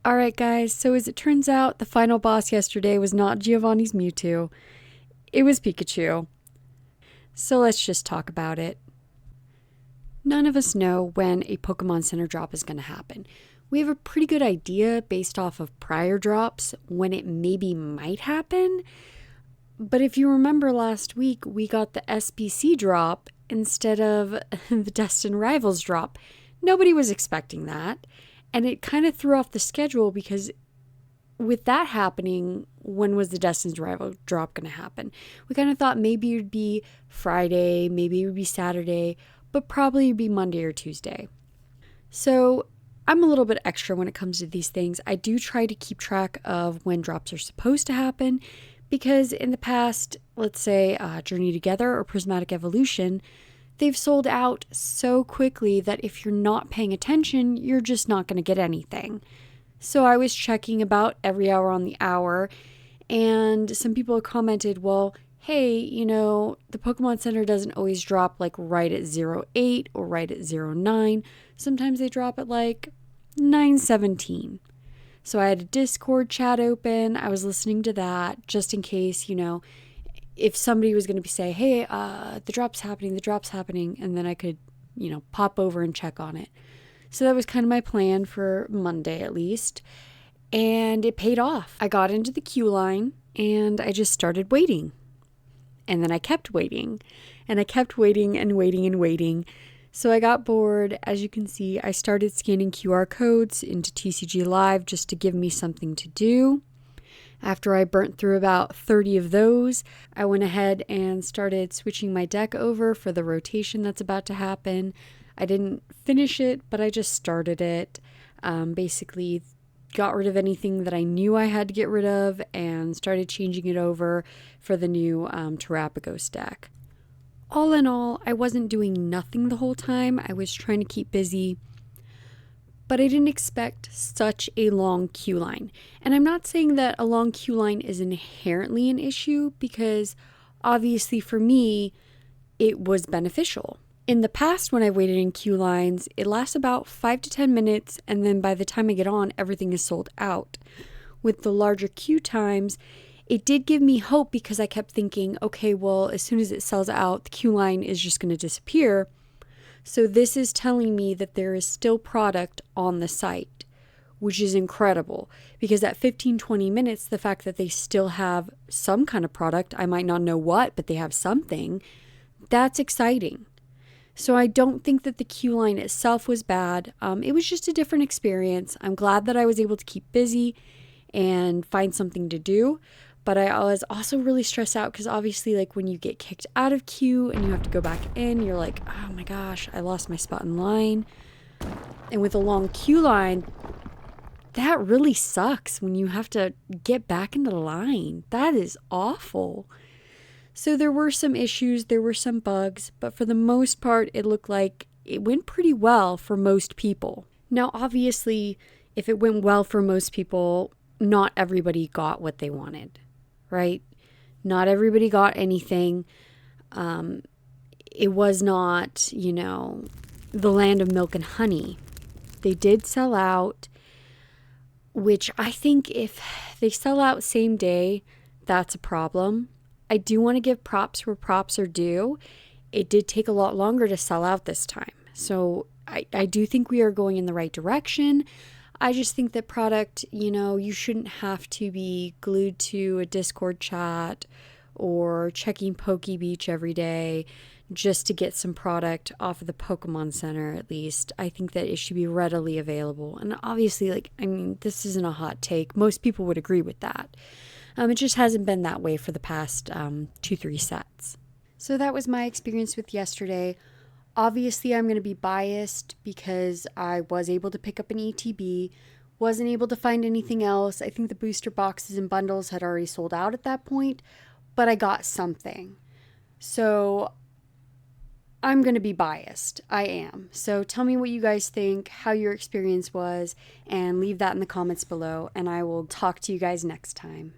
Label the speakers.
Speaker 1: Alright guys, so as it turns out, the final boss yesterday was not Giovanni's Mewtwo. It was Pikachu. So let's just talk about it. None of us know when a Pokemon Center drop is going to happen. We have a pretty good idea based off of prior drops when it maybe might happen. But if you remember last week, we got the SBC drop instead of the Destined Rivals drop. Nobody was expecting that. And it kind of threw off the schedule because with that happening, when was the Destined Rival drop going to happen? We kind of thought maybe it would be Friday, maybe it would be Saturday, but probably it would be Monday or Tuesday. So I'm a little bit extra when it comes to these things. I do try to keep track of when drops are supposed to happen because in the past, let's say Journey Together or Prismatic Evolution, they've sold out so quickly that if you're not paying attention, you're just not going to get anything. So I was checking about every hour on the hour, and some people commented, well, hey, the Pokemon Center doesn't always drop like right at 08 or right at 09. Sometimes they drop at like 9:17. So I had a Discord chat open. I was listening to that just in case, if somebody was going to say, hey, the drop's happening, and then I could, pop over and check on it. So that was kind of my plan for Monday at least, and it paid off. I got into the queue line, and I just started waiting. And then I kept waiting, and I kept waiting and waiting and waiting. So I got bored. As you can see, I started scanning QR codes into TCG Live just to give me something to do. After I burnt through about 30 of those, I went ahead and started switching my deck over for the rotation that's about to happen. I didn't finish it, but I just started it. Basically, got rid of anything that I knew I had to get rid of and started changing it over for the new Terrapagos deck. All in all, I wasn't doing nothing the whole time. I was trying to keep busy. But I didn't expect such a long queue line. And I'm not saying that a long queue line is inherently an issue because obviously for me, it was beneficial. In the past, when I waited in queue lines, it lasts about 5 to 10 minutes, and then by the time I get on, everything is sold out. With the larger queue times, it did give me hope because I kept thinking, okay, well, as soon as it sells out, the queue line is just going to disappear. So this is telling me that there is still product on the site, which is incredible because at 15-20 minutes, the fact that they still have some kind of product, I might not know what, but they have something, that's exciting. So I don't think that the queue line itself was bad. It was just a different experience. I'm glad that I was able to keep busy and find something to do. But I was also really stressed out because obviously like when you get kicked out of queue and you have to go back in, you're like, oh my gosh, I lost my spot in line. And with a long queue line, that really sucks when you have to get back into the line. That is awful. So there were some issues, there were some bugs, but for the most part, it looked like it went pretty well for most people. Now, obviously, if it went well for most people, not everybody got what they wanted, right? Not everybody got anything. It was not, the land of milk and honey. They did sell out, which I think if they sell out same day, that's a problem. I do want to give props where props are due. It did take a lot longer to sell out this time. So I do think we are going in the right direction. I just think that product, you shouldn't have to be glued to a Discord chat or checking PokeBeach every day just to get some product off of the Pokemon Center, at least. I think that it should be readily available. And obviously, this isn't a hot take. Most people would agree with that. It just hasn't been that way for the past 2-3 sets. So that was my experience with yesterday. Obviously, I'm going to be biased because I was able to pick up an ETB, wasn't able to find anything else. I think the booster boxes and bundles had already sold out at that point, but I got something. So I'm going to be biased. I am. So tell me what you guys think, how your experience was, and leave that in the comments below, and I will talk to you guys next time.